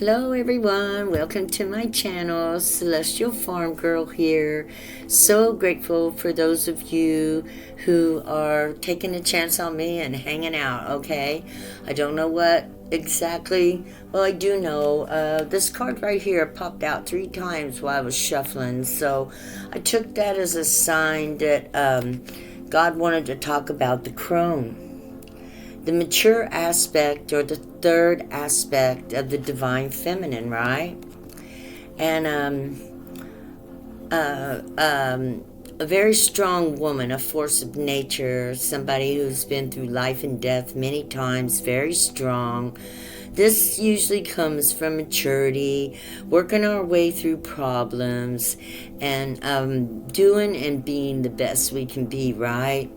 Hello everyone, welcome to my channel. Celestial Farm Girl here. So grateful for those of you who are taking a chance on me and hanging out, okay? I don't know what exactly, well I do know, this card right here popped out 3 times while I was shuffling, so I took that as a sign that God wanted to talk about the crone. The mature aspect, or the third aspect of the divine feminine, right? And a very strong woman, a force of nature, somebody who's been through life and death many times, very strong. This usually comes from maturity, working our way through problems, and doing and being the best we can be, right?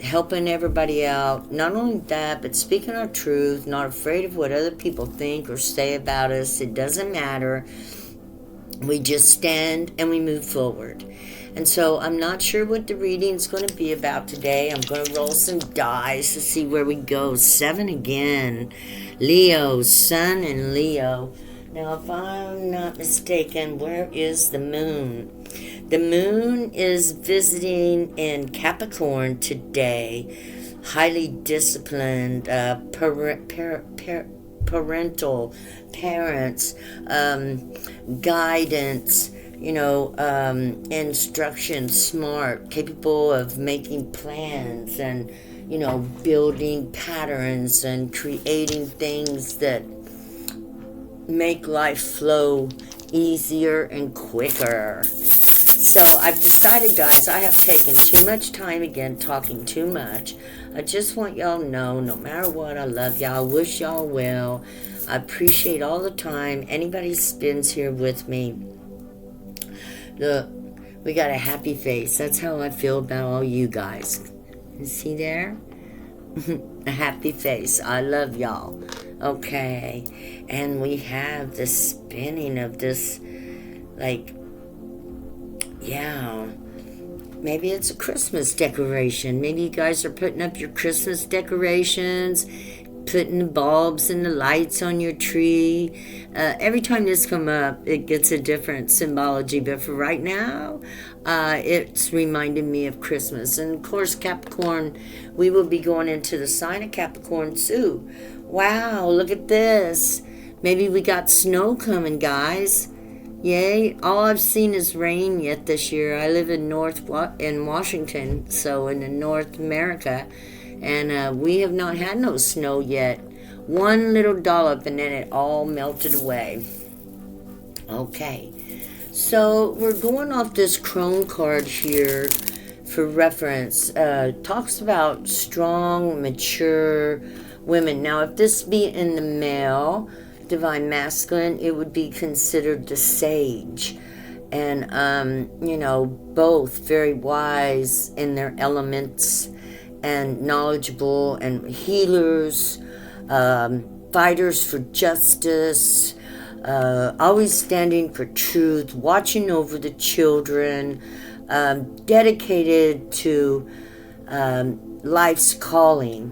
Helping everybody out. Not only that, but speaking our truth, not afraid of what other people think or say about us. It doesn't matter. We just stand and we move forward. And so I'm not sure what the reading's going to be about today. I'm going to roll some dice to see where we go. 7 again. Leo, Sun and Leo. Now, if I'm not mistaken, where is the moon? The moon is visiting in Capricorn today. Highly disciplined, parental, parents, guidance, instruction, smart, capable of making plans and, building patterns and creating things that make life flow easier and quicker. So I've decided, guys, I have taken too much time again talking too much. I just want y'all to know, no matter what, I love y'all. I wish y'all well. I appreciate all the time anybody spends here with me. Look, we got a happy face. That's how I feel about all you guys. You see there? A happy face. I love y'all. Okay. And we have the spinning of this, maybe it's a Christmas decoration. Maybe you guys are putting up your Christmas decorations, putting the bulbs and the lights on your tree. Every time this come up, it gets a different symbology. But for right now, it's reminding me of Christmas. And of course, Capricorn, we will be going into the sign of Capricorn too. Wow, look at this. Maybe we got snow coming, guys. Yay. All I've seen is rain yet this year. I live in Washington, so in the North America, and we have not had no snow yet. One little dollop and then it all melted away. Okay, so we're going off this crone card here for reference. Talks about strong, mature women. Now, if this be in the male, divine masculine, it would be considered the sage. And, both very wise in their elements and knowledgeable and healers, fighters for justice, always standing for truth, watching over the children, dedicated to life's calling.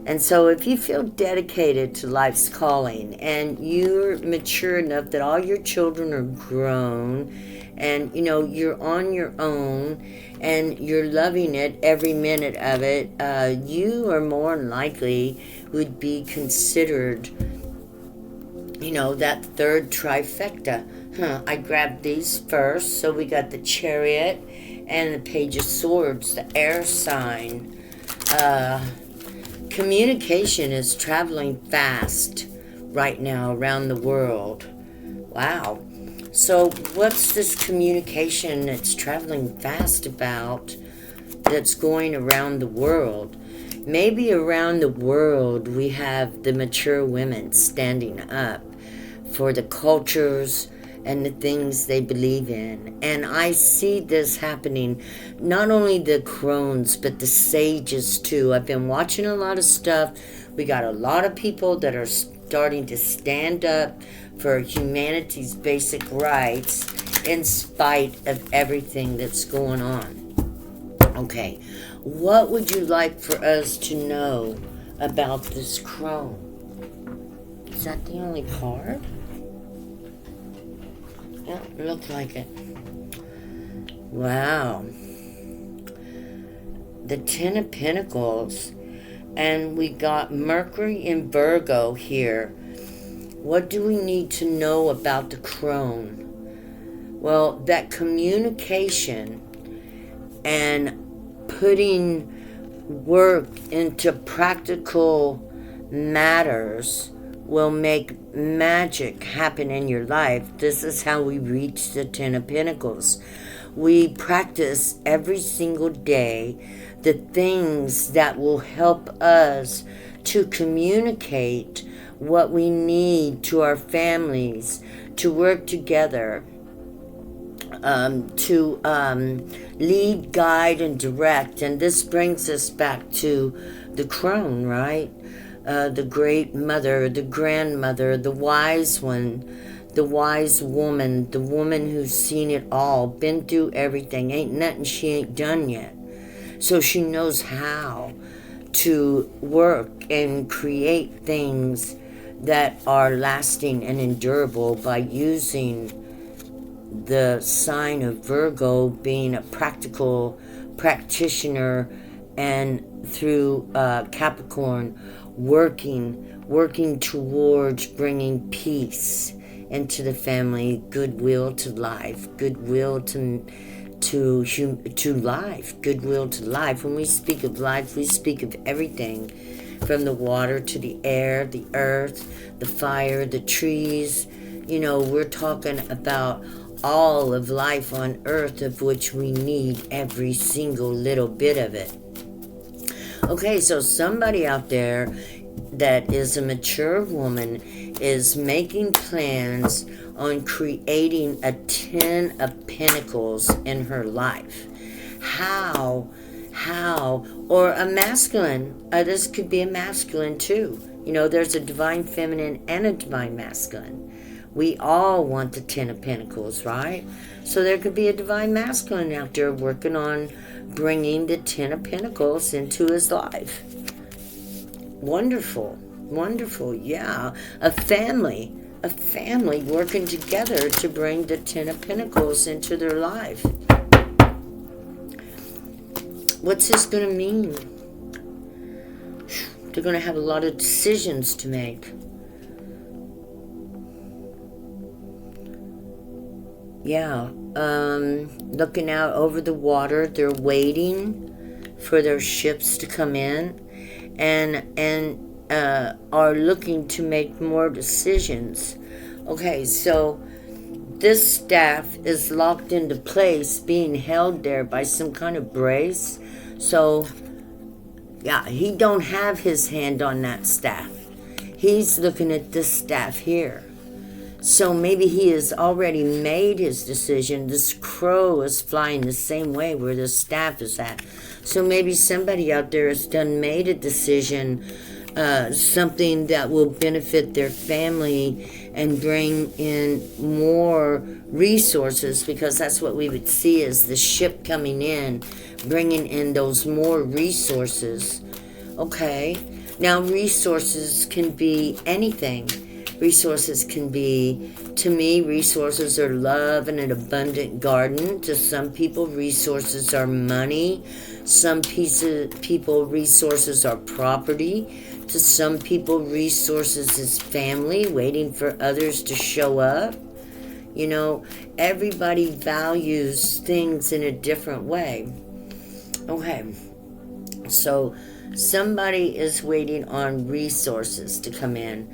And so if you feel dedicated to life's calling and you're mature enough that all your children are grown and, you're on your own and you're loving it every minute of it, you are more than likely would be considered, that third trifecta. I grabbed these first. So we got the Chariot and the Page of Swords, the air sign. Communication is traveling fast right now around the world. Wow. So what's this communication that's traveling fast about that's going around the world? Maybe around the world we have the mature women standing up for the cultures and the things they believe in. And I see this happening, not only the crones, but the sages too. I've been watching a lot of stuff. We got a lot of people that are starting to stand up for humanity's basic rights in spite of everything that's going on. Okay, what would you like for us to know about this crone? that the only card? Yeah, it looked like it. Wow. The Ten of Pentacles. And we got Mercury in Virgo here. What do we need to know about the crone? Well, that communication and putting work into practical matters will make magic happen in your life. This is how we reach the Ten of Pentacles. We practice every single day the things that will help us to communicate what we need to our families, to work together, to lead, guide, and direct. And this brings us back to the crone, right? The great mother, the grandmother, the wise one, the wise woman, the woman who's seen it all, been through everything. Ain't nothing she ain't done yet. So she knows how to work and create things that are lasting and endurable by using the sign of Virgo being a practical practitioner, and through Capricorn working towards bringing peace into the family, goodwill to life, goodwill to life, goodwill to life. When we speak of life, we speak of everything from the water to the air, the earth, the fire, the trees. You know, we're talking about all of life on earth, of which we need every single little bit of it. Okay, so somebody out there that is a mature woman is making plans on creating a 10 of Pentacles in her life. How, or a masculine, this could be a masculine too. You know, there's a divine feminine and a divine masculine. We all want the 10 of Pentacles, right? So there could be a divine masculine out there working on bringing the 10 of Pentacles into his life. Wonderful, wonderful, yeah. A family working together to bring the 10 of Pentacles into their life. What's this going to mean? They're going to have a lot of decisions to make. Yeah, looking out over the water, they're waiting for their ships to come in, and are looking to make more decisions. Okay, so this staff is locked into place, being held there by some kind of brace. So, yeah, he don't have his hand on that staff. He's looking at this staff here. So maybe he has already made his decision. This crow is flying the same way where the staff is at. So maybe somebody out there has made a decision, something that will benefit their family and bring in more resources, because that's what we would see as the ship coming in, bringing in those more resources. Okay, now resources can be anything. Resources can be, to me, resources are love and an abundant garden. To some people, resources are money. Some people, resources are property. To some people, resources is family, waiting for others to show up. You know, everybody values things in a different way. Okay, so somebody is waiting on resources to come in.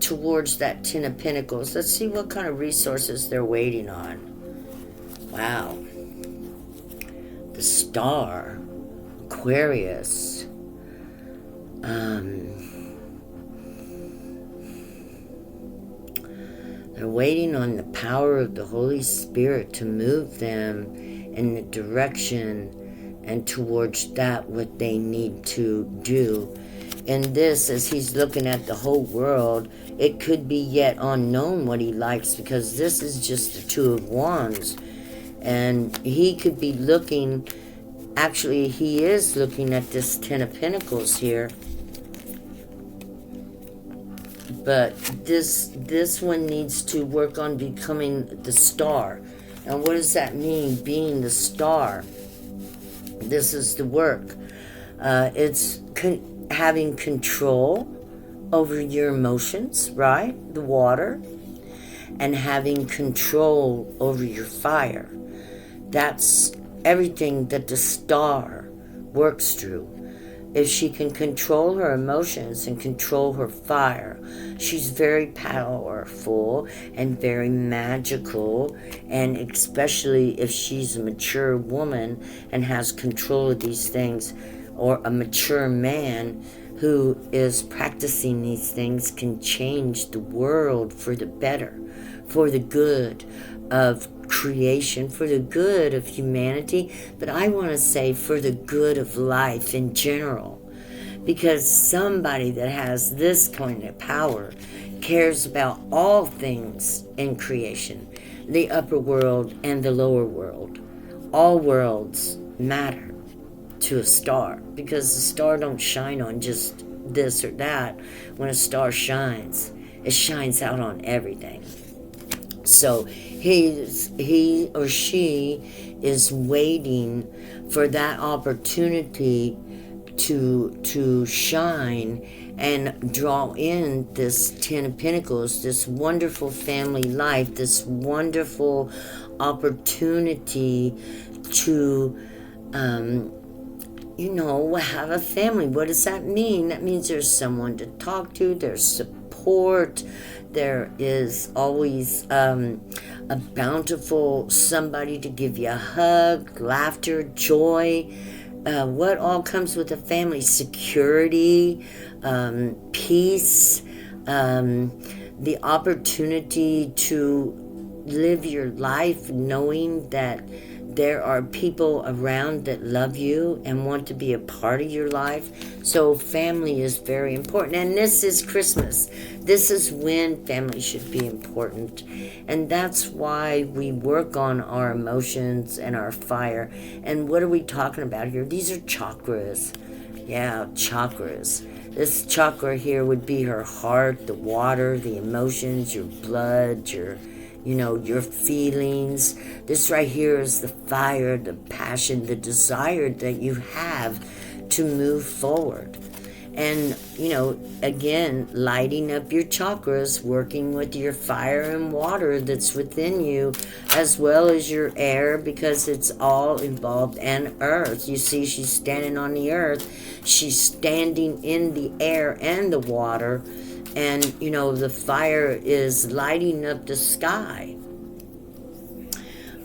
Towards that 10 of Pentacles. Let's see what kind of resources they're waiting on. Wow. The Star. Aquarius. They're waiting on the power of the Holy Spirit to move them in the direction and towards that what they need to do. And this, as he's looking at the whole world, it could be yet unknown what he likes, because this is just the Two of Wands. And he could be looking, actually he is looking at this 10 of Pentacles here. But this one needs to work on becoming the star. And what does that mean, being the star? This is the work. It's having control over your emotions, right? The water. And having control over your fire. That's everything that the star works through. If she can control her emotions and control her fire, she's very powerful and very magical. And especially if she's a mature woman and has control of these things, or a mature man who is practicing these things, can change the world for the better, for the good of creation, for the good of humanity, but I want to say for the good of life in general, because somebody that has this kind of power cares about all things in creation, the upper world and the lower world. All worlds matter to a star, because the star don't shine on just this or that. When a star shines, it shines out on everything. So he or she is waiting for that opportunity to shine and draw in this Ten of Pentacles, this wonderful family life, this wonderful opportunity to have a family. What does that mean? That means there's someone to talk to, there's support, there is always a bountiful somebody to give you a hug, laughter, joy. What all comes with a family? Security, peace, the opportunity to live your life knowing that there are people around that love you and want to be a part of your life. So family is very important. And this is Christmas. This is when family should be important. And that's why we work on our emotions and our fire. And what are we talking about here? These are chakras. Yeah, chakras. This chakra here would be her heart, the water, the emotions, your blood, your feelings. This right here is the fire, the passion, the desire that you have to move forward. And, again, lighting up your chakras, working with your fire and water that's within you, as well as your air, because it's all involved, and earth. You see, she's standing on the earth. She's standing in the air and the water. And, the fire is lighting up the sky.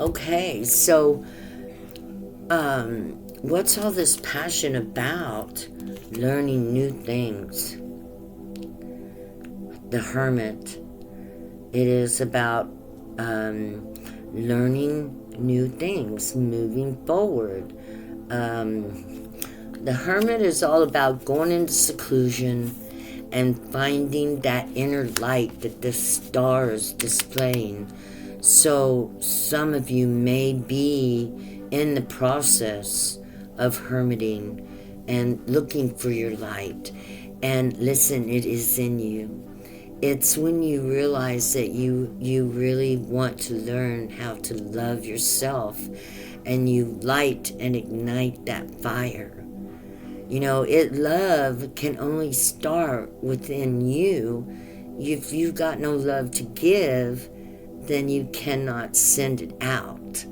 Okay, so what's all this passion about? Learning new things. The Hermit. It is about learning new things, moving forward. The Hermit is all about going into seclusion and finding that inner light that the star is displaying. So some of you may be in the process of hermiting and looking for your light. And listen, it is in you. It's when you realize that you really want to learn how to love yourself, and you light and ignite that fire. Love can only start within you. If you've got no love to give, then you cannot send it out.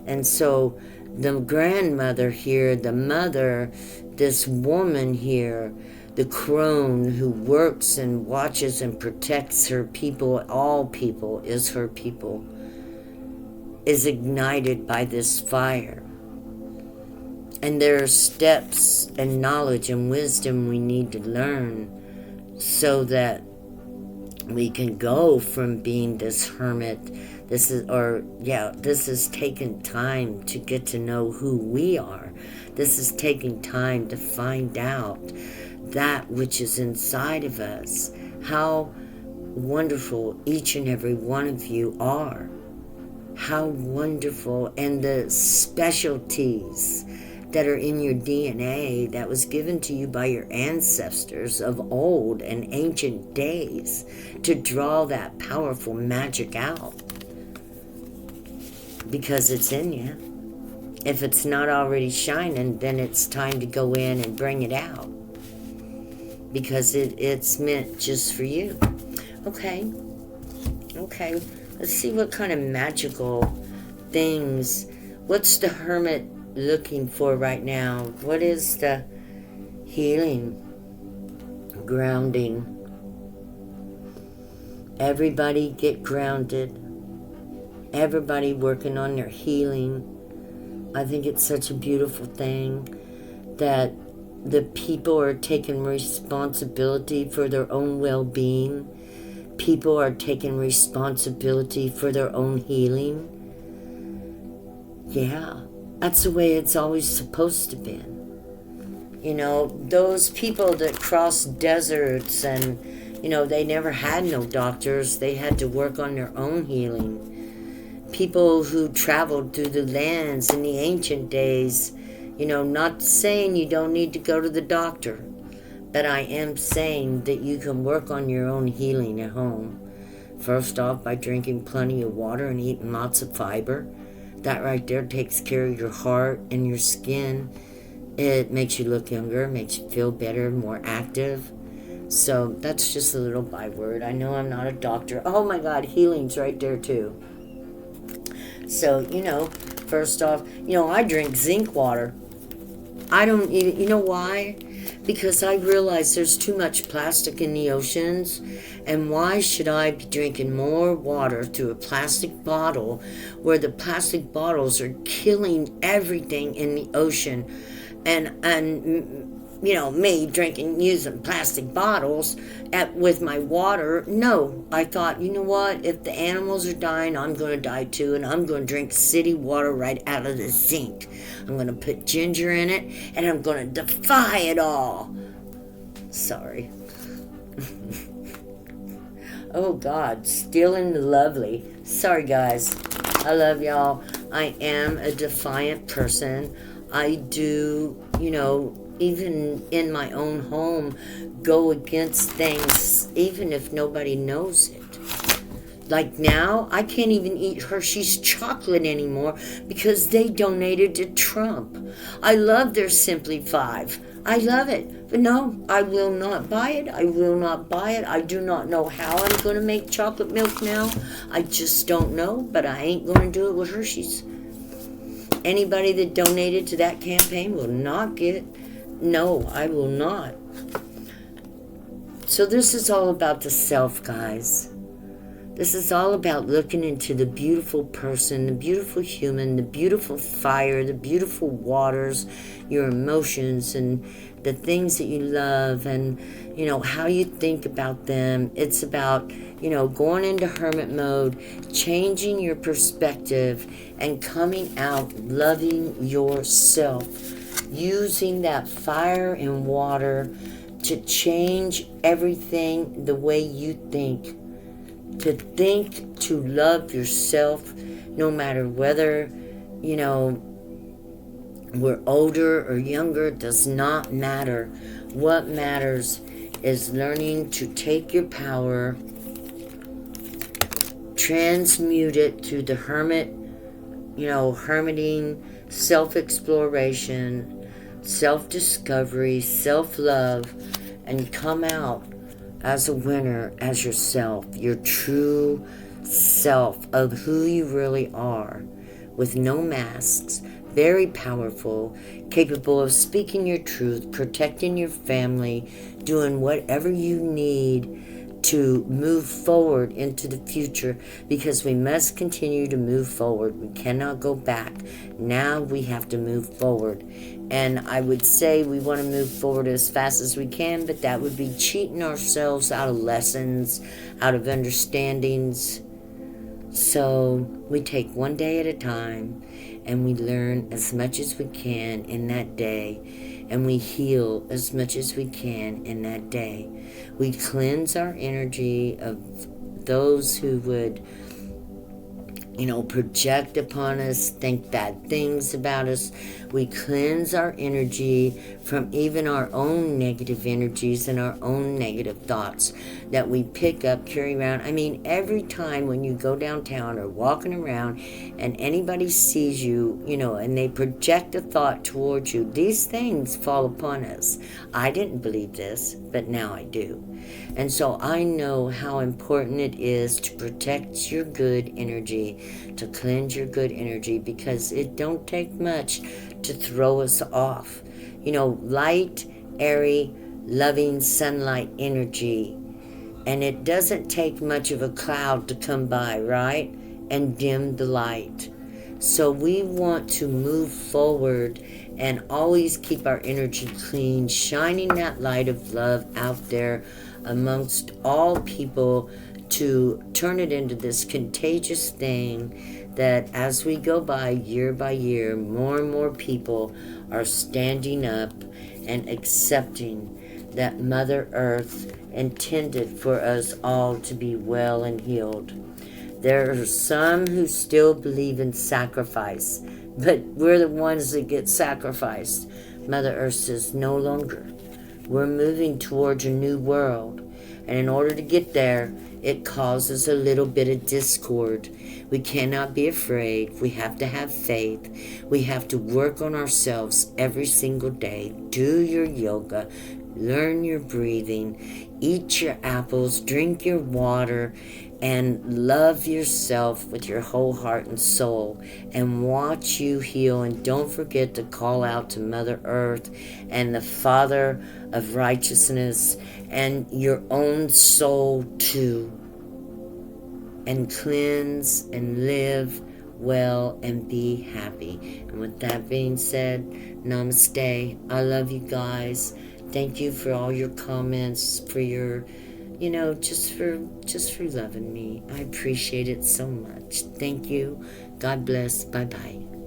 And so the grandmother here, the mother, this woman here, the crone who works and watches and protects her people, all people is her people, is ignited by this fire. And there are steps and knowledge and wisdom we need to learn so that we can go from being this hermit. This is taking time to get to know who we are. This is taking time to find out that which is inside of us. How wonderful each and every one of you are. How wonderful, and the specialties that are in your DNA that was given to you by your ancestors of old and ancient days to draw that powerful magic out, because it's in you. If it's not already shining, then it's time to go in and bring it out, because it's meant just for you. Okay, let's see what kind of magical things. What's the hermit looking for right now? What is the healing, grounding? Everybody get grounded. Everybody working on their healing. I think it's such a beautiful thing that the people are taking responsibility for their own well-being. People are taking responsibility for their own healing. Yeah, that's the way it's always supposed to be. You know, those people that cross deserts and, you know, they never had no doctors. They had to work on their own healing. People who traveled through the lands in the ancient days, you know, not saying you don't need to go to the doctor, but I am saying that you can work on your own healing at home. First off, by drinking plenty of water and eating lots of fiber. That right there takes care of your heart and your skin. It makes you look younger, makes you feel better, more active. So that's just a little byword. I know I'm not a doctor. Oh my God, healing's right there too. So, you know, first off, you know, I drink zinc water. I don't even, you know why? Because I realize there's too much plastic in the oceans, and why should I be drinking more water through a plastic bottle where the plastic bottles are killing everything in the ocean, and you know, me using plastic bottles with my water. No, I thought, you know what, if the animals are dying, I'm going to die too, and I'm going to drink city water right out of the sink. I'm going to put ginger in it, and I'm going to defy it all. Sorry. Oh God, stealing the lovely. Sorry guys, I love y'all. I am a defiant person. I do, you know, even in my own home, go against things, even if nobody knows it. Like now, I can't even eat Hershey's chocolate anymore because they donated to Trump. I love their Simply 5. I love it. But no, I will not buy it. I will not buy it. I do not know how I'm going to make chocolate milk now. I just don't know, but I ain't going to do it with Hershey's. Anybody that donated to that campaign will not get. No, I will not. So this is all about the self, guys. This is all about looking into the beautiful person, the beautiful human, the beautiful fire, the beautiful waters, your emotions, and the things that you love, and, you know, how you think about them. It's about, you know, going into hermit mode, changing your perspective, and coming out loving yourself, using that fire and water to change everything the way you think. To think, to love yourself, no matter whether, you know, we're older or younger, does not matter. What matters is learning to take your power, transmute it to the hermit, you know, hermiting, self-exploration, self-discovery, self-love, and come out as a winner, as yourself, your true self of who you really are, with no masks, very powerful, capable of speaking your truth, protecting your family, doing whatever you need to move forward into the future, because we must continue to move forward. We cannot go back. Now we have to move forward. And I would say we want to move forward as fast as we can, but that would be cheating ourselves out of lessons, out of understandings. So we take one day at a time, and we learn as much as we can in that day, and we heal as much as we can in that day. We cleanse our energy of those who would project upon us, think bad things about us. We cleanse our energy from even our own negative energies and our own negative thoughts that we pick up, carry around. I mean, every time when you go downtown or walking around and anybody sees you, and they project a thought towards you, these things fall upon us. I didn't believe this, but now I do. And so I know how important it is to protect your good energy, to cleanse your good energy, because it don't take much to throw us off. Light, airy, loving sunlight energy. And it doesn't take much of a cloud to come by, right? And dim the light. So we want to move forward and always keep our energy clean, shining that light of love out there amongst all people, to turn it into this contagious thing that as we go by year, more and more people are standing up and accepting that Mother Earth intended for us all to be well and healed. There are some who still believe in sacrifice, but we're the ones that get sacrificed. Mother Earth says no longer. We're moving towards a new world, and in order to get there, it causes a little bit of discord. We cannot be afraid. We have to have faith. We have to work on ourselves every single day. Do your yoga, learn your breathing, eat your apples, drink your water, and love yourself with your whole heart and soul, and watch you heal. And don't forget to call out to Mother Earth and the Father of righteousness and your own soul too, and cleanse and live well and be happy. And with that being said, namaste. I love you guys. Thank you for all your comments, for your just for loving me. I appreciate it so much. Thank you. God bless. Bye-bye.